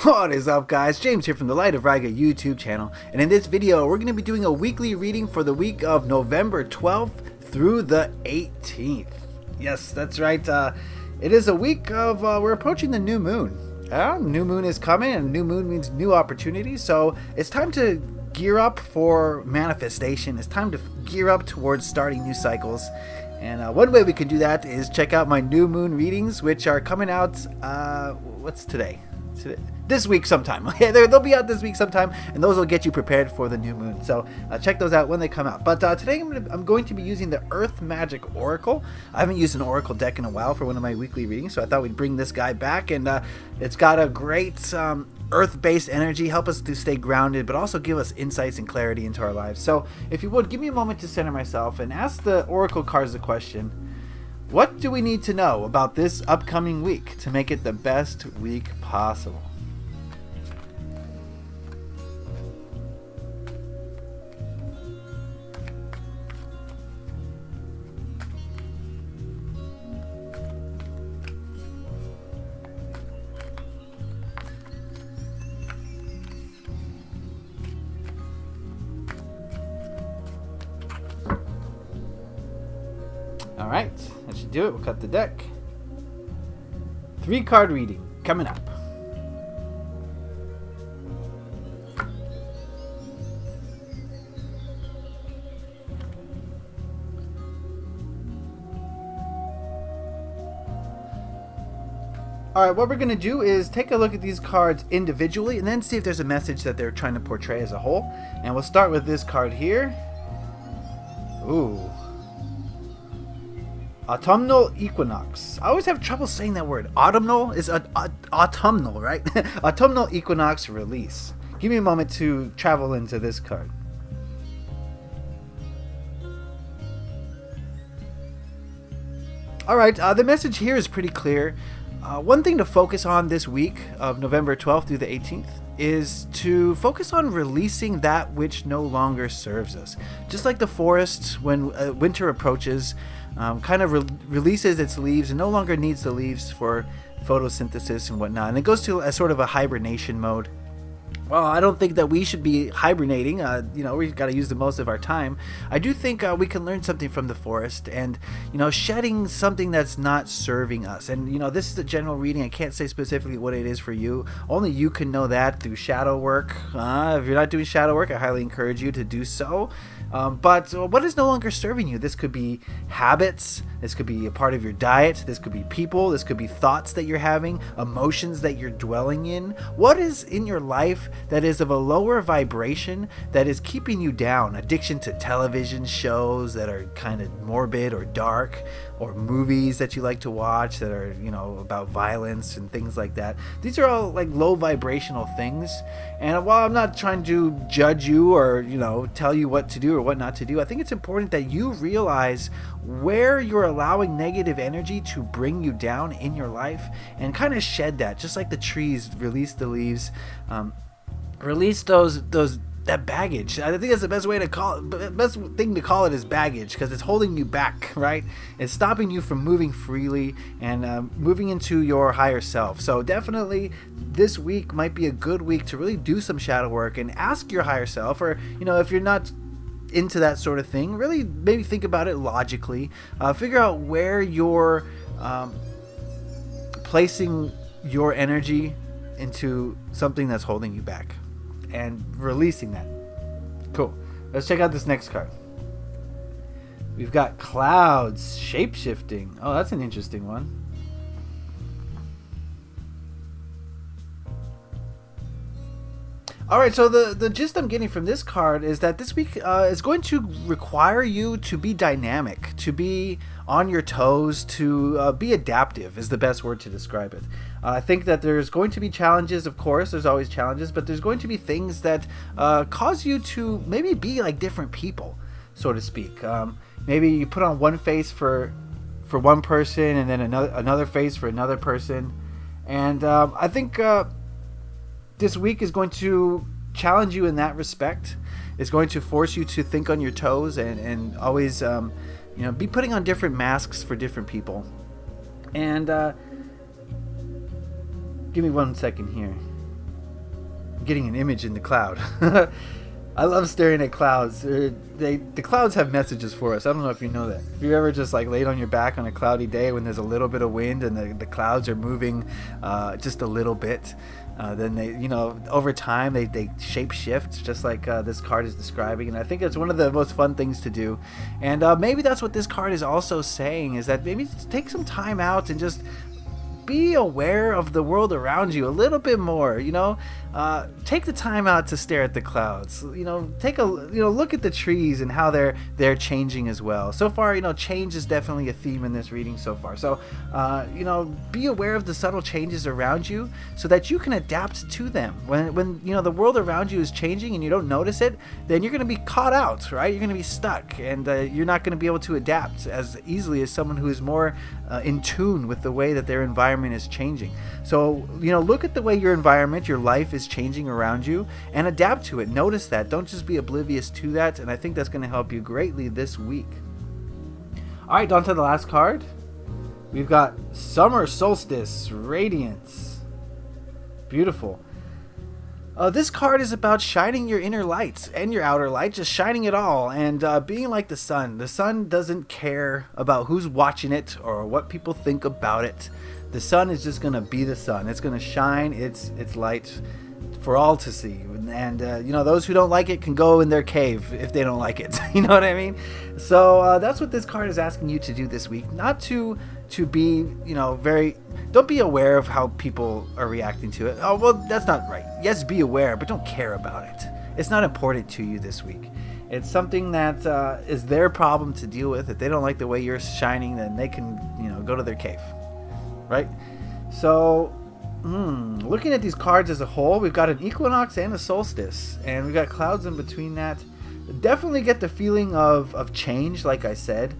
What is up, guys? James here from the Light of Riga YouTube channel, and in this video we're going to be doing a weekly reading for the week of November 12th through the 18th. Yes, that's right. It is a week of, we're approaching the new moon. New moon is coming, and new moon means new opportunities, so it's time to gear up for manifestation. It's time to gear up towards starting new cycles. And one way we can do that is check out my new moon readings, which are coming out, what's today? This week sometime. Okay, they'll be out this week sometime, and those will get you prepared for the new moon. So check those out when they come out. But today I'm going to be using the Earth Magic Oracle. I haven't used an Oracle deck in a while for one of my weekly readings, so I thought we'd bring this guy back. And it's got a great Earth-based energy, help us to stay grounded, but also give us insights and clarity into our lives. So if you would, give me a moment to center myself and ask the Oracle cards the question: what do we need to know about this upcoming week to make it the best week possible? Alright, that should do it. We'll cut the deck. 3-card reading coming up. Alright, what we're going to do is take a look at these cards individually and then see if there's a message that they're trying to portray as a whole. And we'll start with this card here. Ooh. Autumnal Equinox. I always have trouble saying that word. Autumnal is autumnal, right? Autumnal Equinox release. Give me a moment to travel into this card. Alright, the message here is pretty clear. One thing to focus on this week of November 12th through the 18th is to focus on releasing that which no longer serves us. Just like the forest, when winter approaches, kind of releases its leaves and no longer needs the leaves for photosynthesis and whatnot, and it goes to a sort of a hibernation mode. Well, I don't think that we should be hibernating. We've got to use the most of our time. I do think we can learn something from the forest and, shedding something that's not serving us. And, this is a general reading. I can't say specifically what it is for you. Only you can know that through shadow work. If you're not doing shadow work, I highly encourage you to do so. But what is no longer serving you? This could be habits. This could be a part of your diet. This could be people. This could be thoughts that you're having, emotions that you're dwelling in. What is in your life that is of a lower vibration that is keeping you down? Addiction to television shows that are kind of morbid or dark, or movies that you like to watch that are, about violence and things like that. These are all like low vibrational things. And while I'm not trying to judge you or, tell you what to do or what not to do, I think it's important that you realize where you're allowing negative energy to bring you down in your life and kind of shed that. Just like the trees release the leaves, release that baggage. I think that's the best way to call it. The best thing to call it is baggage, because it's holding you back, right? It's stopping you from moving freely and moving into your higher self. So definitely this week might be a good week to really do some shadow work and ask your higher self, or if you're not into that sort of thing, really maybe think about it logically. Figure out where you're placing your energy into something that's holding you back and releasing that. Cool. Let's check out this next card. We've got Clouds Shape-Shifting. Oh, that's an interesting one. Alright, so the gist I'm getting from this card is that this week is going to require you to be dynamic, to be on your toes, to be adaptive is the best word to describe it. I think that there's going to be challenges, of course, there's always challenges, but there's going to be things that cause you to maybe be like different people, so to speak. Maybe you put on one face for one person and then another face for another person. And I think this week is going to challenge you in that respect. It's going to force you to think on your toes and always be putting on different masks for different people. And give me 1 second here. getting an image in the cloud. I love staring at clouds. The clouds have messages for us. I don't know if you know that. If you ever just like laid on your back on a cloudy day when there's a little bit of wind and the clouds are moving just a little bit, then they, over time they shape shift, just like this card is describing. And I think it's one of the most fun things to do. And maybe that's what this card is also saying, is that maybe take some time out and just be aware of the world around you a little bit more. Take the time out to stare at the clouds. Take a look at the trees and how they're changing as well. So far, change is definitely a theme in this reading so far. So be aware of the subtle changes around you so that you can adapt to them. When the world around you is changing and you don't notice it, then you're going to be caught out, right? You're going to be stuck, and you're not going to be able to adapt as easily as someone who is more in tune with the way that their environment is changing. So look at the way your environment, your life is changing around you, and adapt to it. Notice that. Don't just be oblivious to that, and I think that's going to help you greatly this week. All right, on to the last card. We've got Summer Solstice Radiance. Beautiful. This card is about shining your inner light and your outer light, just shining it all, and being like the sun. The sun doesn't care about who's watching it or what people think about it. The sun is just going to be the sun. It's going to shine its light for all to see. And those who don't like it can go in their cave if they don't like it. You know what I mean? So that's what this card is asking you to do this week. Not to be, don't be aware of how people are reacting to it. Oh, well, that's not right. Yes, be aware, but don't care about it. It's not important to you this week. It's something that is their problem to deal with. If they don't like the way you're shining, then they can, go to their cave. Right? So, looking at these cards as a whole, we've got an equinox and a solstice, and we've got clouds in between that. Definitely get the feeling of change, like I said.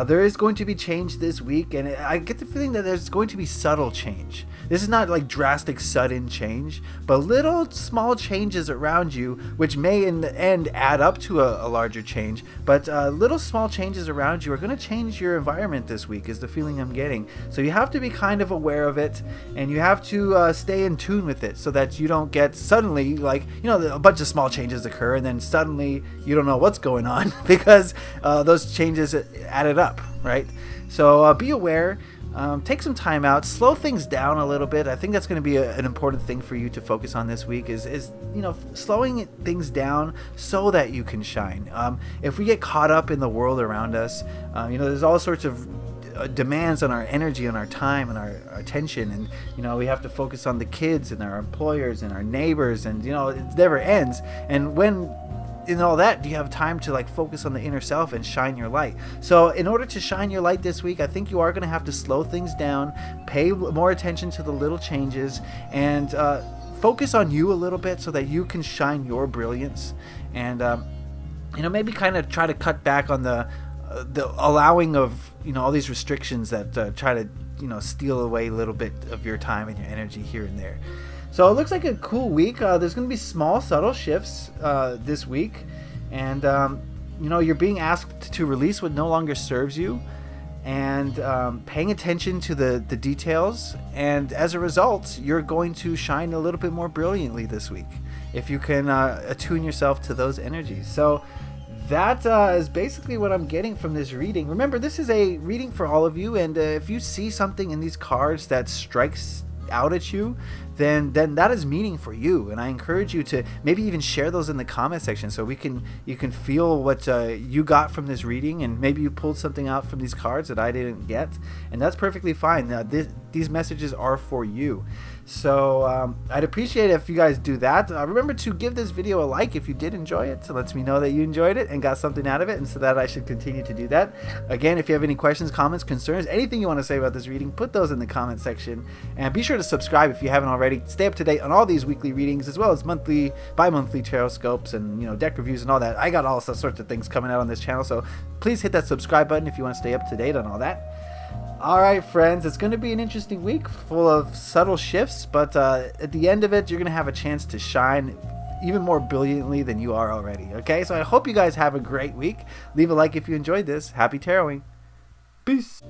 There is going to be change this week, and I get the feeling that there's going to be subtle change. This is not like drastic, sudden change, but little small changes around you, which may in the end add up to a larger change. But little small changes around you are going to change your environment this week, is the feeling I'm getting. So you have to be kind of aware of it, and you have to stay in tune with it so that you don't get suddenly, a bunch of small changes occur, and then suddenly you don't know what's going on because those changes added up, right? So be aware. Take some time out, slow things down a little bit. I think that's going to be an important thing for you to focus on this week is slowing things down so that you can shine. If we get caught up in the world around us, there's all sorts of demands on our energy, on our time, and our attention, and we have to focus on the kids and our employers and our neighbors, and it never ends. And when in all that, do you have time to focus on the inner self and shine your light? So in order to shine your light this week, I think you are going to have to slow things down, pay more attention to the little changes, and focus on you a little bit so that you can shine your brilliance. And maybe kind of try to cut back on the allowing of all these restrictions that try to steal away a little bit of your time and your energy here and there. So it looks like a cool week. There's going to be small, subtle shifts this week. And, you're being asked to release what no longer serves you, and paying attention to the details. And as a result, you're going to shine a little bit more brilliantly this week if you can attune yourself to those energies. So that is basically what I'm getting from this reading. Remember, this is a reading for all of you. And if you see something in these cards that strikes out at you, then that is meaning for you, and I encourage you to maybe even share those in the comment section so you can feel what you got from this reading, and maybe you pulled something out from these cards that I didn't get, and that's perfectly fine. These messages are for you. So I'd appreciate it if you guys do that. Remember to give this video a like if you did enjoy it. So it lets me know that you enjoyed it and got something out of it, and so that I should continue to do that. Again, if you have any questions, comments, concerns, anything you want to say about this reading, put those in the comment section. And be sure to subscribe if you haven't already. Stay up to date on all these weekly readings, as well as monthly, bi-monthly tarot scopes and deck reviews and all that. I got all sorts of things coming out on this channel, so please hit that subscribe button if you want to stay up to date on all that. Alright friends, it's going to be an interesting week full of subtle shifts, but at the end of it, you're going to have a chance to shine even more brilliantly than you are already. Okay, so I hope you guys have a great week. Leave a like if you enjoyed this. Happy taroting. Peace.